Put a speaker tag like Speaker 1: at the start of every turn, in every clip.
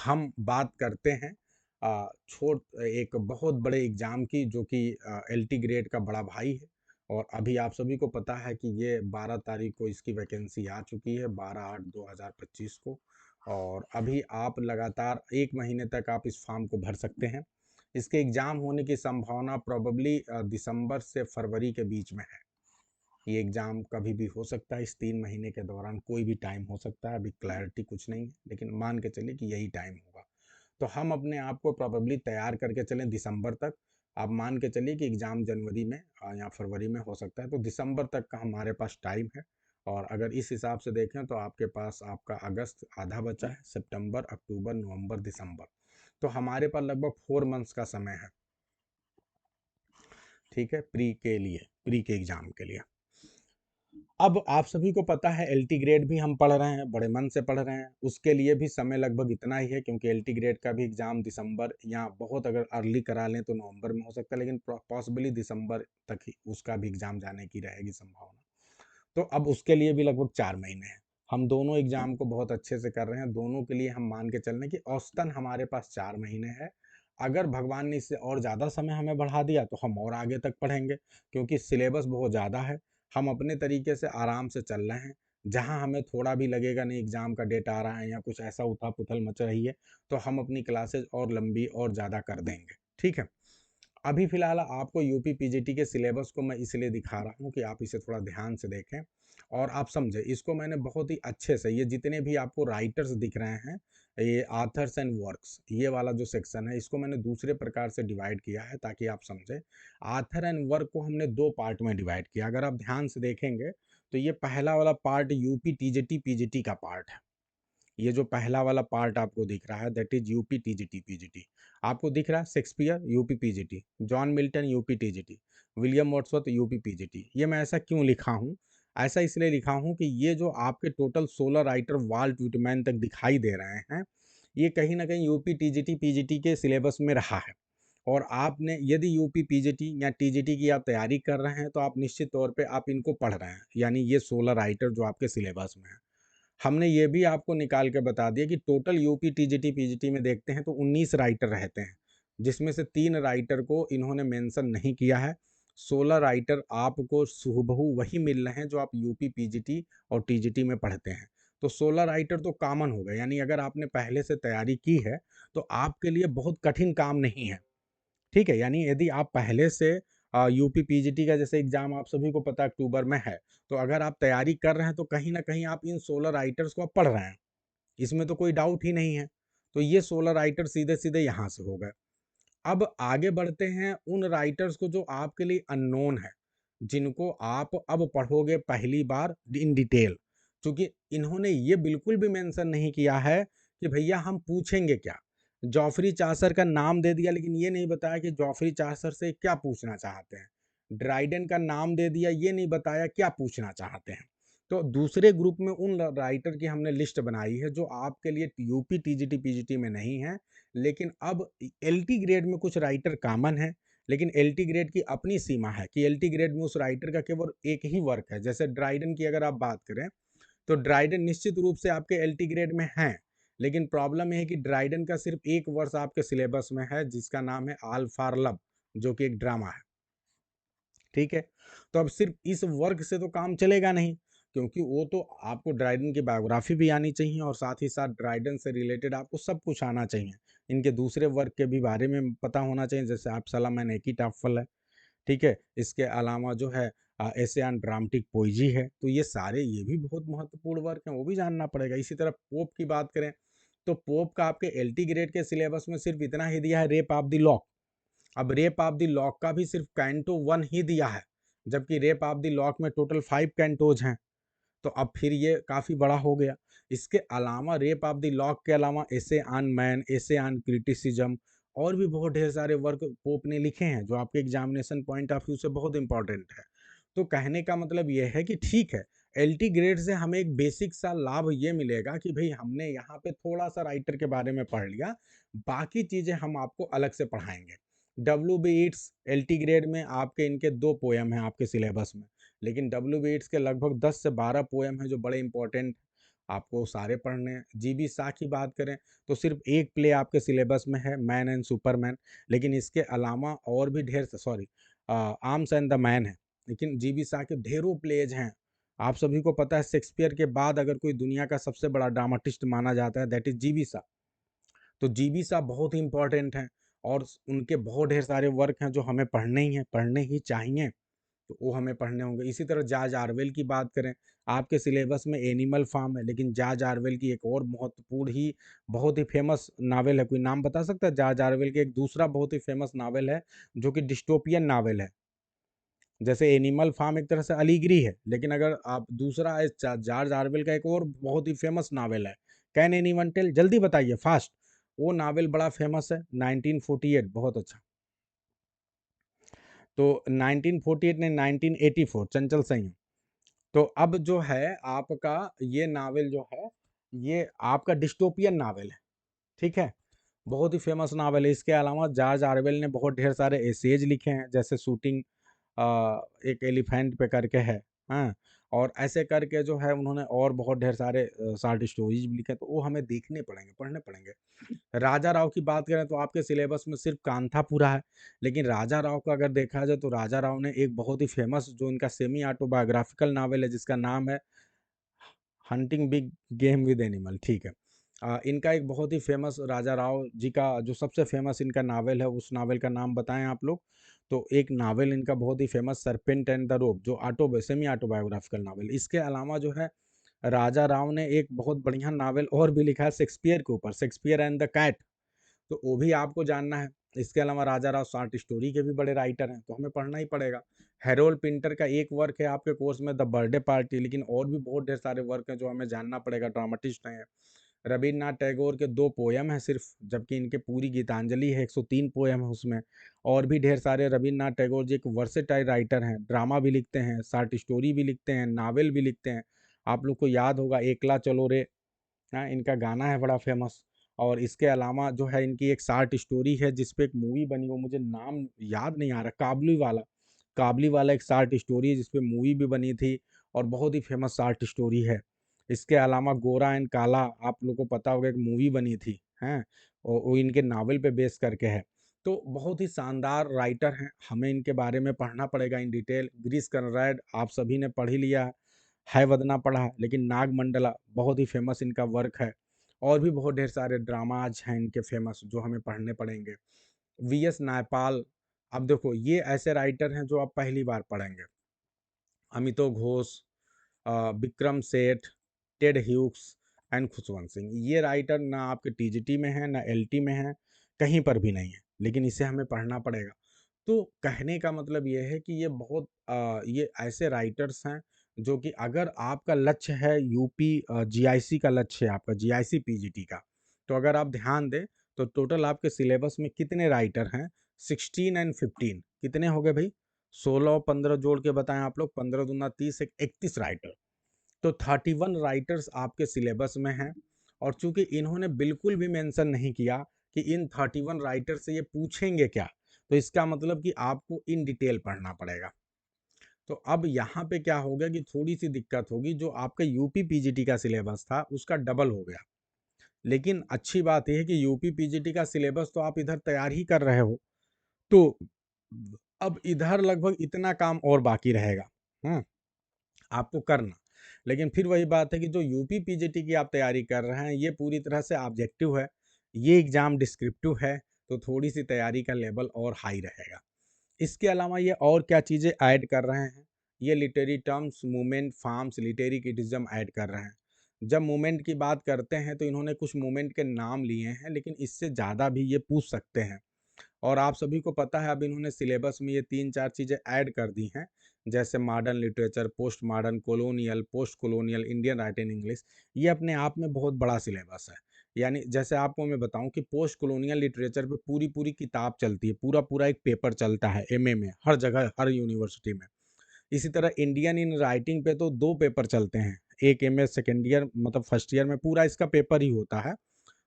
Speaker 1: हम बात करते हैं एक बहुत बड़े एग्ज़ाम की, जो कि एलटी ग्रेड का बड़ा भाई है। और अभी आप सभी को पता है कि ये 12 तारीख को इसकी वैकेंसी आ चुकी है, 12/8/2025 को। और अभी आप लगातार 1 महीने तक आप इस फॉर्म को भर सकते हैं। इसके एग्ज़ाम होने की संभावना प्रोबेबली दिसंबर से फरवरी के बीच में है। ये एग्ज़ाम कभी भी हो सकता है, इस 3 महीने के दौरान कोई भी टाइम हो सकता है, अभी क्लैरिटी कुछ नहीं है, लेकिन मान के चलिए कि यही टाइम होगा। तो हम अपने आप को प्रोबेबली तैयार करके चलें दिसंबर तक। आप मान के चलिए कि एग्ज़ाम जनवरी में या फरवरी में हो सकता है, तो दिसंबर तक का हमारे पास टाइम है। और अगर इस हिसाब से देखें तो आपके पास आपका अगस्त आधा बचा है, सितंबर, अक्टूबर, नवंबर, दिसंबर। तो हमारे पास लगभग 4 मंथ्स का समय है, ठीक है, प्री के एग्ज़ाम के लिए। अब आप सभी को पता है एलटी ग्रेड भी हम पढ़ रहे हैं, बड़े मन से पढ़ रहे हैं, उसके लिए भी समय लगभग इतना ही है, क्योंकि एलटी ग्रेड का भी एग्ज़ाम दिसंबर या बहुत अगर अर्ली करा लें तो नवंबर में हो सकता है, लेकिन पॉसिबली दिसंबर तक ही उसका भी एग्ज़ाम जाने की रहेगी संभावना। तो अब उसके लिए भी लगभग 4 महीने हैं। हम दोनों एग्ज़ाम को बहुत अच्छे से कर रहे हैं, दोनों के लिए हम मान के चल रहे हैं कि औसतन हमारे पास 4 महीने है। अगर भगवान ने इससे और ज़्यादा समय हमें बढ़ा दिया तो हम और आगे तक पढ़ेंगे, क्योंकि सिलेबस बहुत ज़्यादा है। हम अपने तरीके से आराम से चल रहे हैं। जहाँ हमें थोड़ा भी लगेगा नहीं एग्ज़ाम का डेट आ रहा है या कुछ ऐसा उथल-पुथल मच रही है, तो हम अपनी क्लासेस और लंबी और ज़्यादा कर देंगे। ठीक है? अभी फ़िलहाल आपको यूपी पीजीटी के सिलेबस को मैं इसलिए दिखा रहा हूँ कि आप इसे थोड़ा ध्यान से देखें और आप समझें। इसको मैंने बहुत ही अच्छे से, ये जितने भी आपको राइटर्स दिख रहे हैं, ये ऑथर्स एंड वर्क्स, ये वाला जो सेक्शन है, इसको मैंने दूसरे प्रकार से डिवाइड किया है ताकि आप समझें। ऑथर एंड वर्क को हमने 2 पार्ट में डिवाइड किया। अगर आप ध्यान से देखेंगे तो ये पहला वाला पार्ट यूपी टीजीटी पीजीटी का पार्ट है। ये जो पहला वाला पार्ट आपको दिख रहा है that is UP TGT PGT. आपको दिख रहा है Shakespeare UP PGT, John Milton UP TGT, William Wordsworth UP PGT. ये मैं ऐसा क्यों लिखा हूँ? ऐसा इसलिए लिखा हूँ कि ये जो आपके टोटल 16 राइटर वाल्ट विटमैन तक दिखाई दे रहे हैं, ये कहीं ना कहीं यूपी टीजीटी पीजीटी के सिलेबस में रहा है। और आपने यदि यूपी पीजीटी या टीजीटी की आप तैयारी कर रहे हैं तो आप निश्चित तौर पे आप इनको पढ़ रहे हैं, यानी ये 16 राइटर जो आपके सिलेबस में है। हमने ये भी आपको निकाल के बता दिया कि टोटल यूपी टीजीटी पीजीटी में देखते हैं तो 19 राइटर रहते हैं, जिसमें से 3 राइटर को इन्होंने मेंशन नहीं किया है। 16 राइटर आपको हूबहू वही मिल रहे हैं जो आप यूपी पीजीटी और टीजीटी में पढ़ते हैं। तो 16 राइटर तो कॉमन हो गए, यानी अगर आपने पहले से तैयारी की है तो आपके लिए बहुत कठिन काम नहीं है। ठीक है? यानी यदि आप पहले से यूपी पीजीटी का जैसे एग्ज़ाम आप सभी को पता है अक्टूबर में है, तो अगर आप तैयारी कर रहे हैं तो कहीं न कहीं आप इन 16 राइटर्स को आप पढ़ रहे हैं। इसमें तो कोई डाउट ही नहीं है। तो ये 16 राइटर सीधे-सीधे यहाँ से हो गए। अब आगे बढ़ते हैं उन राइटर्स को जो आपके लिए अननोन है, जिनको आप अब पढ़ोगे पहली बार इन डिटेल। चूँकि इन्होंने ये बिल्कुल भी मेंशन नहीं किया है कि भैया हम पूछेंगे क्या? जॉफरी चासर का नाम दे दिया, लेकिन ये नहीं बताया कि जॉफरी चासर से क्या पूछना चाहते हैं। ड्राइडन का नाम दे दिया, ये नहीं बताया क्या पूछना चाहते हैं। तो दूसरे ग्रुप में उन राइटर की हमने लिस्ट बनाई है जो आपके लिए यूपी टीजीटी पीजीटी में नहीं है, लेकिन अब एलटी ग्रेड में कुछ राइटर कॉमन है, लेकिन एलटी ग्रेड की अपनी सीमा है कि एलटी ग्रेड में उस राइटर का केवल एक ही वर्क है। जैसे ड्राइडन की अगर आप बात करें तो ड्राइडन निश्चित रूप से आपके एलटी ग्रेड में है, लेकिन प्रॉब्लम यह है कि ड्राइडन का सिर्फ एक वर्ष आपके सिलेबस में है जिसका नाम है आल फॉर लव, जो कि एक ड्रामा है। ठीक है? तो अब सिर्फ इस वर्क से तो काम चलेगा नहीं, क्योंकि वो तो आपको ड्राइडन की बायोग्राफी भी आनी चाहिए और साथ ही साथ ड्राइडन से रिलेटेड आपको सब कुछ आना चाहिए। इनके दूसरे वर्क के भी बारे में पता होना चाहिए, जैसे आप सलाम एंड एपिटाफल है, ठीक है? इसके अलावा जो है एसे ऑन ड्रामेटिक पोएजी है, तो ये सारे ये भी बहुत महत्वपूर्ण वर्क हैं, वो भी जानना पड़ेगा। इसी तरह पोप की बात करें, तो पोप का आपके एलटी ग्रेड के सिलेबस में सिर्फ इतना ही दिया है, रेप ऑफ द लॉक। अब रेप ऑफ द लॉक का भी सिर्फ कैंटो 1 ही दिया है, जबकि रेप ऑफ द लॉक में टोटल 5 कैंटोज हैं। तो अब फिर ये काफ़ी बड़ा हो गया। इसके अलावा रेप ऑफ द लॉक के अलावा essay on man, essay on criticism और भी बहुत ढेर सारे वर्क पोप ने लिखे हैं जो आपके एग्जामिनेशन पॉइंट ऑफ व्यू से बहुत इंपॉर्टेंट है। तो कहने का मतलब ये है कि ठीक है, एलटी ग्रेड से हमें एक बेसिक सा लाभ ये मिलेगा कि भाई हमने यहाँ पे थोड़ा सा राइटर के बारे में पढ़ लिया, बाकी चीज़ें हम आपको अलग से पढ़ाएंगे। डब्ल्यू बी ईट्स एलटी ग्रेड में आपके इनके 2 पोएम हैं आपके सिलेबस में, लेकिन डब्ल्यू बी ईट्स के लगभग 10 से 12 पोएम हैं जो बड़े इंपॉर्टेंट। आपको सारे पढ़ने हैं। जीबी शाह की बात करें तो सिर्फ एक प्ले आपके सिलेबस में है, मैन एंड सुपरमैन, लेकिन इसके अलावा और भी ढेर, sorry, arms and the man है, लेकिन जीबी शाह के ढेरों प्लेज हैं। आप सभी को पता है शेक्सपियर के बाद अगर कोई दुनिया का सबसे बड़ा ड्रामाटिस्ट माना जाता है दैट इज जीबी शाह। तो जीबी साहब बहुत ही इंपॉर्टेंट हैं और उनके बहुत ढेर सारे वर्क हैं जो हमें पढ़ने ही हैं, पढ़ने ही चाहिए, तो वो हमें पढ़ने होंगे। इसी तरह जॉर्ज ऑरवेल की बात करें, आपके सिलेबस में एनिमल फार्म है, लेकिन जॉर्ज ऑरवेल की एक और महत्वपूर्ण ही बहुत ही फेमस नावल है, कोई नाम बता सकता है? जॉर्ज ऑरवेल के एक दूसरा बहुत ही फेमस नावल है जो कि डिस्टोपियन नावल है। जैसे एनिमल फार्म एक तरह से अलीगरी है, लेकिन अगर आप दूसरा है जॉर्ज ऑरवेल का एक और बहुत ही फेमस नावल है कैन एनीवन टेल, जल्दी बताइए फास्ट। वो नावल बड़ा फेमस है 1948, बहुत अच्छा। तो 1948 ने 1984, चंचल संयम। तो अब जो है आपका ये नावल जो है ये आपका डिस्टोपियन नावल है, ठीक है, बहुत ही फेमस नावल है। इसके अलावा जॉर्ज ऑरवेल ने बहुत ढेर सारे एसेज लिखे हैं, जैसे शूटिंग एक एलिफेंट पे करके है, हाँ, और ऐसे करके जो है उन्होंने और बहुत ढेर सारे शॉर्ट स्टोरीज भी लिखे, तो वो हमें देखने पड़ेंगे, पढ़ने पड़ेंगे। राजा राव की बात करें तो आपके सिलेबस में सिर्फ कांथापुरा है, लेकिन राजा राव का अगर देखा जाए तो राजा राव ने एक बहुत ही फेमस जो इनका सेमी ऑटोबायोग्राफिकल नावल है जिसका नाम है hunting big game with animal, ठीक है। इनका एक बहुत ही फेमस राजा राव जी का जो सबसे फेमस इनका नावल है, उस नावल का नाम बताएं आप लोग। तो एक नावल इनका बहुत ही famous serpent and the rope, जो सेमी ऑटोबायोग्राफिकल नावल। इसके अलावा जो है राजा राव ने एक बहुत बढ़िया नावल और भी लिखा है शेक्सपियर के ऊपर, शेक्सपियर एंड द कैट, तो वो भी आपको जानना है। इसके अलावा राजा राव शॉर्ट स्टोरी के भी बड़े राइटर हैं, तो हमें पढ़ना ही पड़ेगा। हैरोल्ड पिंटर का एक वर्क है आपके कोर्स में द बर्थडे पार्टी, लेकिन और भी बहुत ढेर सारे वर्क हैं जो हमें जानना पड़ेगा, ड्रामाटिस्ट हैं। रविन्द्रनाथ टैगोर के 2 पोयम हैं सिर्फ, जबकि इनके पूरी गीतांजलि है, 103 पोयम है उसमें। और भी ढेर सारे, रविन्द्रनाथ टैगोर जी एक वर्सेटाइल राइटर हैं, ड्रामा भी लिखते हैं, शॉर्ट स्टोरी भी लिखते हैं, नावल भी लिखते हैं। आप लोग को याद होगा एकला चलो रे, हाँ, इनका गाना है बड़ा फेमस। और इसके अलावा जो है इनकी एक शॉर्ट स्टोरी है जिस पे एक मूवी बनी, वो मुझे नाम याद नहीं आ रहा, काबली वाला, काबली वाला एक शॉर्ट स्टोरी है जिस पे मूवी भी बनी थी और बहुत ही फेमस शॉर्ट स्टोरी है। इसके अलावा गोरा एंड काला, आप लोग को पता होगा, एक मूवी बनी थी, हैं, और वो इनके नावल पे बेस करके है। तो बहुत ही शानदार राइटर हैं, हमें इनके बारे में पढ़ना पड़ेगा इन डिटेल। गिरीश कर्नाड आप सभी ने पढ़ ही लिया है वदना पढ़ा है, लेकिन नागमंडला बहुत ही फेमस इनका वर्क है। और भी बहुत ढेर सारे ड्रामाज हैं इनके फेमस जो हमें पढ़ने पड़ेंगे। वी एस नायपाल, अब देखो ये ऐसे राइटर हैं जो आप पहली बार पढ़ेंगे। अमितो घोष, विक्रम सेठ, टेड ह्यूक्स एंड खुशवंत सिंह, ये राइटर ना आपके टीजीटी में है ना एलटी में है, कहीं पर भी नहीं है, लेकिन इसे हमें पढ़ना पड़ेगा। तो कहने का मतलब ये है कि ये बहुत ये ऐसे राइटर्स हैं जो कि अगर आपका लक्ष्य है यूपी जीआईसी का लक्ष्य है आपका जीआईसी पीजीटी का, तो अगर आप ध्यान दें तो टोटल आपके सिलेबस में कितने राइटर हैं? 16 एंड 15 कितने हो गए भाई? 16 और 15 जोड़ के बताएं आप लोग, 15 दूना 30, 31 राइटर। तो 31 राइटर्स आपके सिलेबस में हैं। और चूंकि इन्होंने बिल्कुल भी मेंशन नहीं किया कि इन 31 राइटर से ये पूछेंगे क्या, तो इसका मतलब कि आपको इन डिटेल पढ़ना पड़ेगा। तो अब यहाँ पे क्या होगा कि थोड़ी सी दिक्कत होगी, जो आपका यूपी पीजीटी का सिलेबस था उसका डबल हो गया। लेकिन अच्छी बात यह है कि यूपी पीजीटी का सिलेबस तो आप इधर तैयार ही कर रहे हो, तो अब इधर लगभग इतना काम और बाकी रहेगा, हम्म, आपको करना। लेकिन फिर वही बात है कि जो यूपी पीजीटी की आप तैयारी कर रहे हैं ये पूरी तरह से ऑब्जेक्टिव है, ये एग्जाम डिस्क्रिप्टिव है, तो थोड़ी सी तैयारी का लेवल और हाई रहेगा। इसके अलावा ये और क्या चीज़ें ऐड कर रहे हैं? ये literary terms, movement, farms, literary criticism add कर रहे हैं। जब मूवमेंट की बात करते हैं तो इन्होंने कुछ मूवमेंट के नाम लिए हैं, लेकिन इससे ज़्यादा भी ये पूछ सकते हैं। और आप सभी को पता है अब इन्होंने सिलेबस में ये 3-4 चीज़ें ऐड कर दी हैं, जैसे modern literature, post modern, colonial, post colonial, Indian writing English. ये अपने आप में बहुत बड़ा सिलेबस है। यानी जैसे आपको मैं बताऊं कि पोस्ट कॉलोनियल लिटरेचर पे पूरी पूरी किताब चलती है, पूरा पूरा एक पेपर चलता है एमए में, हर जगह हर यूनिवर्सिटी में। इसी तरह इंडियन इन राइटिंग पे तो 2 पेपर चलते हैं, एक एमए सेकेंड ईयर मतलब फर्स्ट ईयर में पूरा इसका पेपर ही होता है,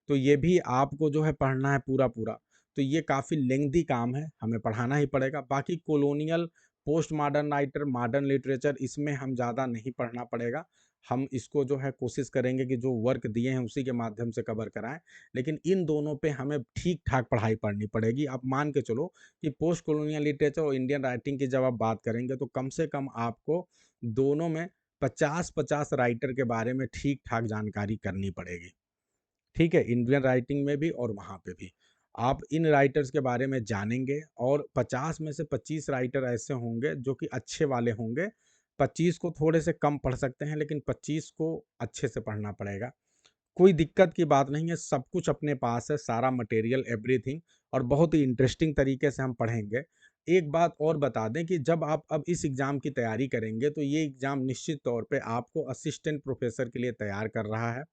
Speaker 1: तो ये भी आपको जो है पढ़ना है पूरा पूरा। तो ये काफ़ी लेंथी काम है, हमें पढ़ाना ही पड़ेगा। बाकी colonial, post modern writer, modern literature, इसमें हम ज़्यादा नहीं पढ़ना पड़ेगा, हम इसको जो है कोशिश करेंगे कि जो वर्क दिए हैं उसी के माध्यम से कवर कराएँ। लेकिन इन दोनों पे हमें ठीक-ठाक पढ़ाई पढ़नी पड़ेगी। आप मान के चलो कि पोस्ट कॉलोनियल लिटरेचर और इंडियन राइटिंग की जब आप बात करेंगे तो कम से कम आपको दोनों में 50-50 राइटर के बारे में ठीक-ठाक जानकारी करनी पड़ेगी। ठीक है? इंडियन राइटिंग में भी और वहाँ पे भी। आप इन राइटर्स के बारे में जानेंगे और 50 में से 25 राइटर ऐसे होंगे जो कि अच्छे वाले होंगे। 25 को थोड़े से कम पढ़ सकते हैं लेकिन 25 को अच्छे से पढ़ना पड़ेगा। कोई दिक्कत की बात नहीं है, सब कुछ अपने पास है, सारा मटेरियल एवरीथिंग और बहुत ही इंटरेस्टिंग तरीके से हम पढ़ेंगे। एक बात और बता दें कि जब आप अब इस एग्ज़ाम की तैयारी करेंगे तो ये एग्ज़ाम निश्चित तौर पे आपको असिस्टेंट प्रोफ़ेसर के लिए तैयार कर रहा है।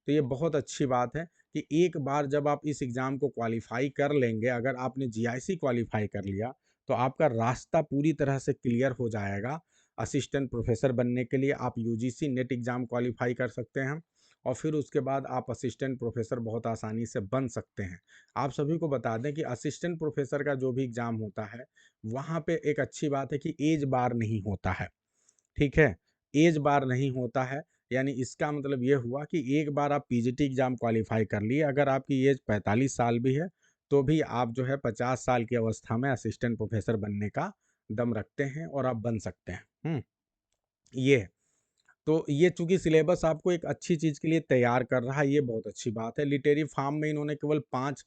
Speaker 1: तो ये बहुत अच्छी बात है कि एक बार जब आप इस एग्ज़ाम को क्वालिफ़ाई कर लेंगे, अगर आपने जीआईसी क्वालिफ़ाई कर लिया, तो आपका रास्ता पूरी तरह से क्लियर हो जाएगा। असिस्टेंट प्रोफ़ेसर बनने के लिए आप यूजीसी नेट एग्ज़ाम क्वालिफ़ाई कर सकते हैं और फिर उसके बाद आप असिस्टेंट प्रोफ़ेसर बहुत आसानी से बन सकते हैं। आप सभी को बता दें कि असिस्टेंट प्रोफ़ेसर का जो भी एग्ज़ाम होता है, वहाँ पे एक अच्छी बात है कि ऐज बार नहीं होता है। ठीक है? ऐज बार नहीं होता है, यानी इसका मतलब ये हुआ कि एक बार आप पीजीटी एग्ज़ाम क्वालिफ़ाई कर लिए, अगर आपकी ऐज 45 साल भी है, तो भी आप जो है 50 साल की अवस्था में असिस्टेंट प्रोफ़ेसर बनने का दम रखते हैं और आप बन सकते हैं। ये है। तो ये चूँकि सिलेबस आपको एक अच्छी चीज़ के लिए तैयार कर रहा है, ये बहुत अच्छी बात है। लिटरेरी फार्म में इन्होंने केवल 5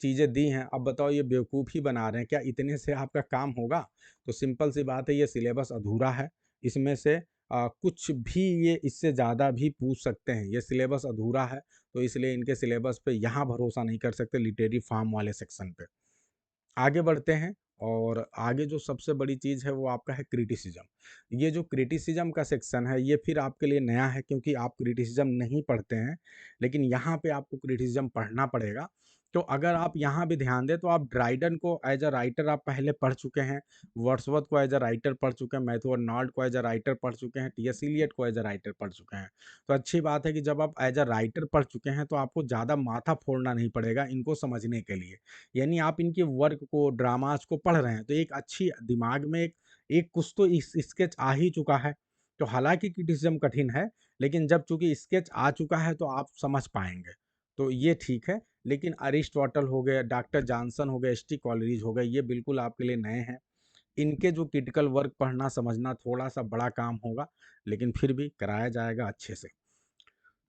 Speaker 1: चीज़ें दी हैं, अब बताओ ये बेवकूफ़ ही बना रहे हैं, क्या इतने से आपका काम होगा? तो सिंपल सी बात है, ये सिलेबस अधूरा है, इसमें से कुछ भी ये इससे ज़्यादा भी पूछ सकते हैं, ये सिलेबस अधूरा है, तो इसलिए इनके सिलेबस पे यहाँ भरोसा नहीं कर सकते लिटरेरी फार्म वाले सेक्शन पे। आगे बढ़ते हैं और आगे जो सबसे बड़ी चीज़ है वो आपका है क्रिटिसिज्म। ये जो क्रिटिसिज्म का सेक्शन है ये फिर आपके लिए नया है क्योंकि आप क्रिटिसिज्म नहीं पढ़ते हैं, लेकिन यहाँ पे आपको क्रिटिसिज्म पढ़ना पड़ेगा। तो अगर आप यहाँ भी ध्यान दें तो आप ड्राइडन को एज़ अ राइटर आप पहले पढ़ चुके हैं, वर्ड्सवर्थ को एज़ अ राइटर पढ़ चुके हैं, मैथ्यू आर्नल्ड को एज़ अ राइटर पढ़ चुके हैं, टीएस इलियट को एज़ अ राइटर पढ़ चुके हैं। तो अच्छी बात है कि जब आप एज़ अ राइटर पढ़ चुके हैं तो आपको ज़्यादा माथा फोड़ना नहीं पड़ेगा इनको समझने के लिए। यानी आप इनके वर्क को, ड्रामास को पढ़ रहे हैं, तो एक अच्छी दिमाग में एक कुछ तो इस स्केच आ ही चुका है। तो हालाँकि क्रिटिसिज़्म कठिन है, लेकिन जब चूँकि स्केच आ चुका है, तो आप समझ पाएँगे। तो ये ठीक है, लेकिन अरिस्टोटल हो गए, डॉक्टर जॉनसन हो गए, एसटी कॉलरिज हो गए, ये बिल्कुल आपके लिए नए हैं। इनके जो क्रिटिकल वर्क पढ़ना, समझना थोड़ा-सा बड़ा काम होगा, लेकिन फिर भी कराया जाएगा अच्छे से।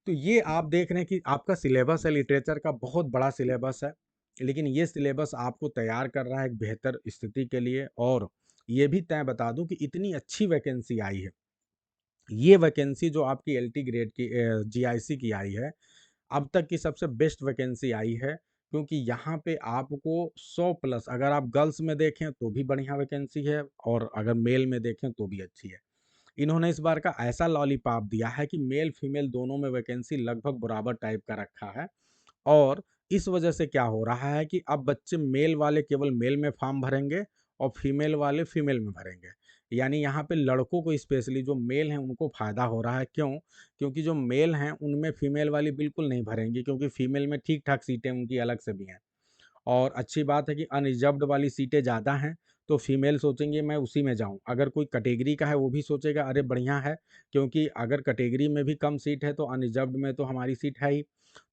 Speaker 1: तो ये आप देख रहे हैं कि आपका सिलेबस है लिटरेचर का बहुत बड़ा सिलेबस है, लेकिन ये सिलेबस आपको तैयार कर रहा है एक बेहतर स्थिति के लिए और ये भी मैं बता दूं कि इतनी अच्छी वैकेंसी आई है। ये वैकेंसी जो आपकी एलटी ग्रेड की जीआईसी की आई है, अब तक की सबसे बेस्ट वैकेंसी आई है क्योंकि यहाँ पे आपको 100 प्लस अगर आप गर्ल्स में देखें तो भी बढ़िया वैकेंसी है और अगर मेल में देखें तो भी अच्छी है। इन्होंने इस बार का ऐसा लॉलीपॉप दिया है कि मेल फीमेल दोनों में वैकेंसी लगभग बराबर टाइप का रखा है और इस वजह से क्या हो रहा है कि अब बच्चे मेल वाले केवल मेल में फॉर्म भरेंगे और फीमेल वाले फीमेल में भरेंगे। यानी यहाँ पे लड़कों को स्पेशली जो मेल हैं उनको फ़ायदा हो रहा है। क्यों? क्योंकि जो मेल हैं उनमें फीमेल वाली बिल्कुल नहीं भरेंगी क्योंकि फीमेल में ठीक-ठाक सीटें उनकी अलग से भी हैं। और अच्छी बात है कि अनरिज़र्व्ड वाली सीटें ज़्यादा हैं, तो फीमेल सोचेंगे मैं उसी में जाऊँ। अगर कोई कैटेगरी का है वो भी सोचेगा अरे बढ़िया है, क्योंकि अगर कैटेगरी में भी कम सीट है तो अनरिज़र्व्ड में तो हमारी सीट है ही।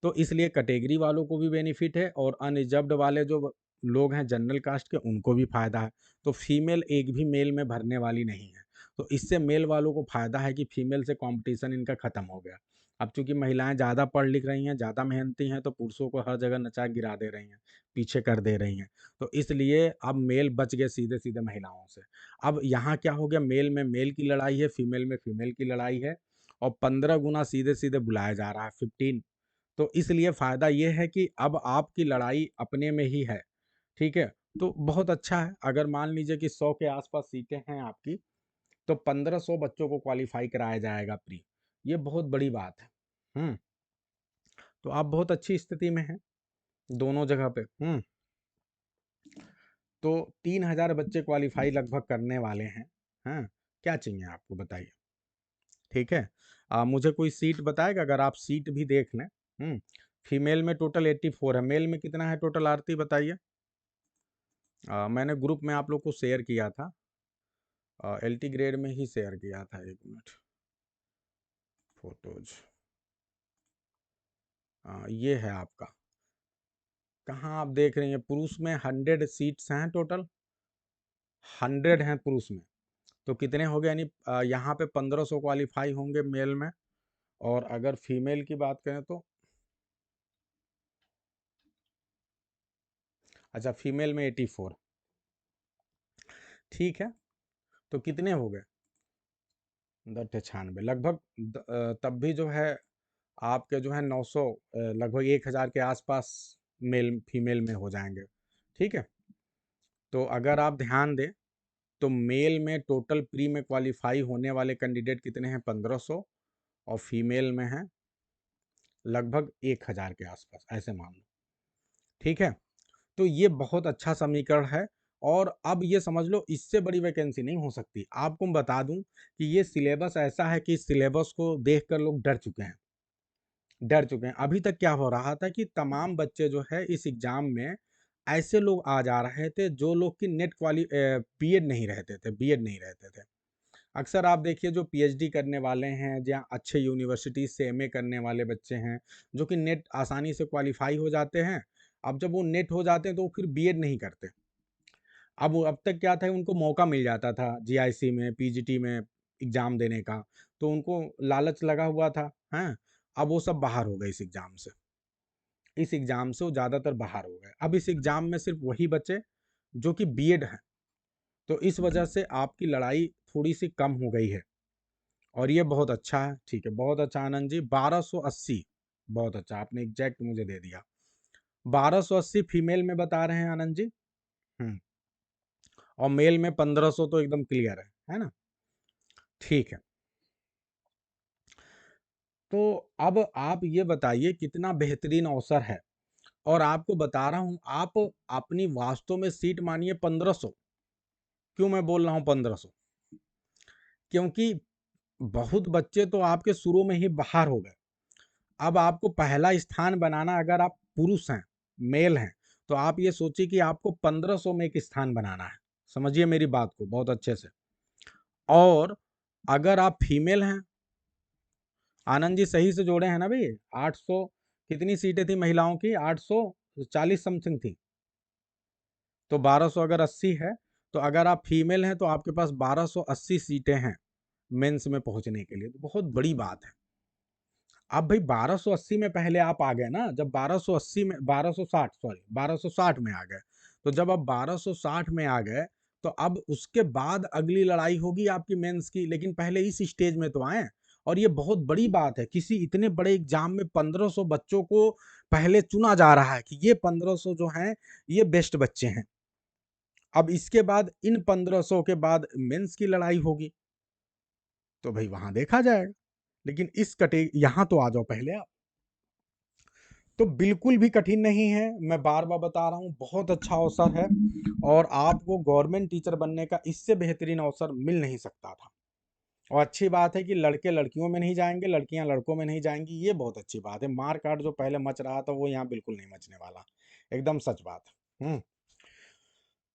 Speaker 1: तो इसलिए कैटेगरी वालों को भी बेनिफिट है और अनरिज़र्व्ड वाले जो लोग हैं जनरल कास्ट के उनको भी फ़ायदा है। तो फीमेल एक भी मेल में भरने वाली नहीं है। तो इससे मेल वालों को फ़ायदा है कि फीमेल से कॉम्पिटिशन इनका खत्म हो गया। अब चूँकि महिलाएँ ज़्यादा पढ़ लिख रही हैं, ज़्यादा मेहनती हैं, तो पुरुषों को हर जगह नचा गिरा दे रही हैं। पीछे कर दे रही हैं। तो इसलिए अब मेल बच गए सीधे-सीधे महिलाओं से। अब यहाँ क्या हो गया मेल में मेल की लड़ाई है, फीमेल में फीमेल की लड़ाई है और 15 गुना सीधे-सीधे बुलाया जा रहा है 15। तो इसलिए फ़ायदा ये है कि अब आपकी लड़ाई अपने में ही है, ठीक है? तो बहुत अच्छा है, अगर मान लीजिए कि 100 के आस-पास सीटें हैं आपकी, तो 1500 बच्चों को क्वालीफाई कराया जाएगा प्री। ये बहुत बड़ी बात है। हुँ, तो आप बहुत अच्छी स्थिति में हैं, दोनों जगह पे। तो 3000 बच्चे क्वालीफाई लगभग करने वाले हैं। हाँ, क्या चाहिए आपको बताइए? ठीक है। मुझे कोई सीट बताएगा अगर आप सीट भी देख लें। फीमेल में टोटल 84 है, मेल में कितना है टोटल आरती बताइए? मैंने ग्रुप में आप लोग को शेयर किया था। एलटी ग्रेड में ही शेयर किया था, 1 मिनट। फोटोज, ये है आपका, कहाँ आप देख रहे हैं, पुरुष में 100 सीट्स हैं टोटल, 100 हैं पुरुष में, तो कितने हो गए, यानी यहाँ पे 1500 क्वालिफाई होंगे मेल में, और अगर फीमेल की बात करें तो, अच्छा फीमेल में 84, ठीक है, तो कितने हो गए, 96 लगभग, तब भी जो है आपके जो है 900, लगभग 1000 के आसपास मेल फीमेल में हो जाएंगे, ठीक है। तो अगर आप ध्यान दें तो मेल में टोटल प्री में क्वालिफाई होने वाले कैंडिडेट कितने हैं, 1500, और फीमेल में हैं लगभग 1000 के आसपास, ऐसे मान लो, ठीक है। तो ये बहुत अच्छा समीकरण है, और अब ये समझ लो इससे बड़ी वैकेंसी नहीं हो सकती। आपको मैं बता दूं कि ये सिलेबस ऐसा है कि इस सिलेबस को देखकर लोग डर चुके हैं, डर चुके हैं। अभी तक क्या हो रहा था कि तमाम बच्चे जो है इस एग्जाम में ऐसे लोग आ जा रहे थे जो लोग की नेट क्वाली बीएड नहीं रहते थे, बीएड नहीं रहते थे। अक्सर आप देखिए जो पीएचडी करने वाले हैं, जहाँ अच्छे यूनिवर्सिटी से एमए करने वाले बच्चे हैं, जो कि नेट आसानी से क्वालिफाई हो जाते हैं, अब जब वो नेट हो जाते हैं तो वो फिर बीएड नहीं करते। अब तक क्या था, उनको मौका मिल जाता था जीआईसी में, पीजीटी में एग्जाम देने का, तो उनको लालच लगा हुआ था, हैं। अब वो सब बाहर हो गए इस एग्जाम से, इस एग्जाम से वो ज़्यादातर बाहर हो गए। अब इस एग्जाम में सिर्फ वही बचे जो कि बीएड हैं, तो इस वजह से आपकी लड़ाई थोड़ी सी कम हो गई है, और ये बहुत अच्छा है, ठीक है, बहुत अच्छा आनंद जी। 1280, बहुत अच्छा, आपने एग्जैक्ट मुझे दे दिया। 1280 फीमेल में बता रहे हैं आनंद जी। हम्म, और मेल में 1500 तो एकदम क्लियर है ना, ठीक है। तो अब आप ये बताइए कितना बेहतरीन अवसर है, और आपको बता रहा हूं, आप अपनी वास्तव में सीट मानिए 1500। क्यों मैं बोल रहा हूं 1500, क्योंकि बहुत बच्चे तो आपके शुरू में ही बाहर हो गए। अब आपको पहला स्थान बनाना, अगर आप पुरुष हैं, मेल हैं, तो आप ये सोचिए कि आपको 1500 में एक स्थान बनाना है, समझिए मेरी बात को बहुत अच्छे से। और अगर आप फीमेल हैं, आनंद जी सही से जोड़े हैं ना भाई, 800, कितनी सीटें थी महिलाओं की, 840 समथिंग थी, तो 1200 अगर 80 है, तो अगर आप फीमेल हैं तो आपके पास 1280 सीटें हैं मेंस में पहुंचने के लिए, तो बहुत बड़ी बात है। अब भाई 1280 में पहले आप आ गए ना, जब 1280 में, 1260, सॉरी 1260 में आ गए, तो जब आप 1260 में आ गए, तो अब उसके बाद अगली लड़ाई होगी आपकी मेंस की, लेकिन पहले इस स्टेज में तो आए। और ये बहुत बड़ी बात है, किसी इतने बड़े एग्जाम में 1500 बच्चों को पहले चुना जा रहा है कि ये 1500 जो हैं ये बेस्ट बच्चे हैं। अब इसके बाद इन 1500 के बाद मेंस की लड़ाई होगी, तो भाई वहां देखा जाएगा। लेकिन इस कटे यहां तो आ जाओ पहले आप, तो बिल्कुल भी कठिन नहीं है, मैं बार बार बता रहा हूँ, बहुत अच्छा अवसर है, और आपको गवर्नमेंट टीचर बनने का इससे बेहतरीन अवसर मिल नहीं सकता था। और अच्छी बात है कि लड़के लड़कियों में नहीं जाएंगे, लड़कियां लड़कों में नहीं जाएंगी, ये बहुत अच्छी बात है। मार काट जो पहले मच रहा था वो यहाँ बिल्कुल नहीं मचने वाला, एकदम सच बात।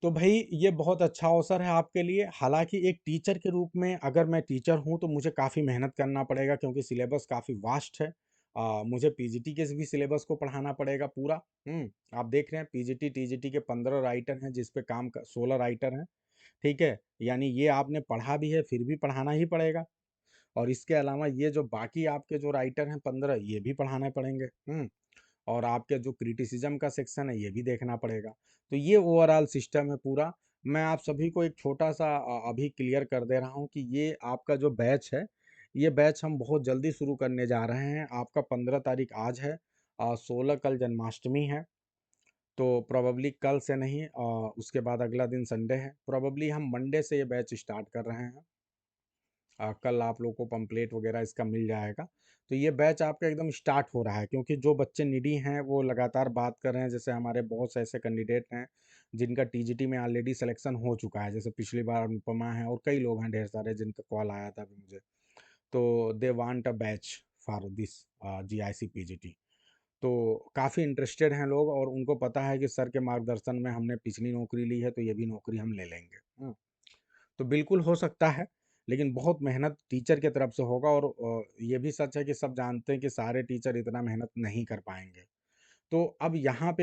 Speaker 1: तो भाई ये बहुत अच्छा अवसर है आपके लिए। हालांकि एक टीचर के रूप में, अगर मैं टीचर हूं तो मुझे काफ़ी मेहनत करना पड़ेगा, क्योंकि सिलेबस काफ़ी वास्ट है। मुझे पीजीटी के भी सिलेबस को पढ़ाना पड़ेगा पूरा। आप देख रहे हैं पीजीटी टीजीटी के 15 राइटर हैं, जिस पे 16 राइटर हैं, ठीक है। यानी ये आपने पढ़ा भी है, फिर भी पढ़ाना ही पड़ेगा। और इसके अलावा ये जो बाकी आपके जो राइटर हैं 15, ये भी पढ़ाने पड़ेंगे। और आपके जो क्रिटिसिज्म का सेक्शन है ये भी देखना पड़ेगा। तो ये ओवरऑल सिस्टम है पूरा। मैं आप सभी को एक छोटा सा अभी क्लियर कर दे रहा हूँ कि ये आपका जो बैच है, ये बैच हम बहुत जल्दी शुरू करने जा रहे हैं। आपका 15 तारीख आज है, 16 कल जन्माष्टमी है, तो प्रोबेबली कल से नहीं, उसके बाद अगला दिन संडे है, प्रोबेबली हम मंडे से ये बैच स्टार्ट कर रहे हैं। कल आप लोग को पंपलेट वगैरह इसका मिल जाएगा। तो ये बैच आपका एकदम स्टार्ट हो रहा है, क्योंकि जो बच्चे निडी हैं वो लगातार बात कर रहे हैं। जैसे हमारे बहुत से ऐसे कैंडिडेट हैं जिनका टीजीटी में ऑलरेडी सिलेक्शन हो चुका है, जैसे पिछली बार अनुपमा है, और कई लोग हैं ढेर सारे जिनका कॉल आया था अभी मुझे। तो they want a batch for this GIC PGT. तो काफ़ी इंटरेस्टेड हैं लोग, और उनको पता है कि सर के मार्गदर्शन में हमने पिछली नौकरी ली है, तो ये भी नौकरी हम ले लेंगे। तो बिल्कुल हो सकता है, लेकिन बहुत मेहनत टीचर की तरफ से होगा और ये भी सच है कि सब जानते हैं कि सारे टीचर इतना मेहनत नहीं कर पाएँगे। तो अब यहाँ पे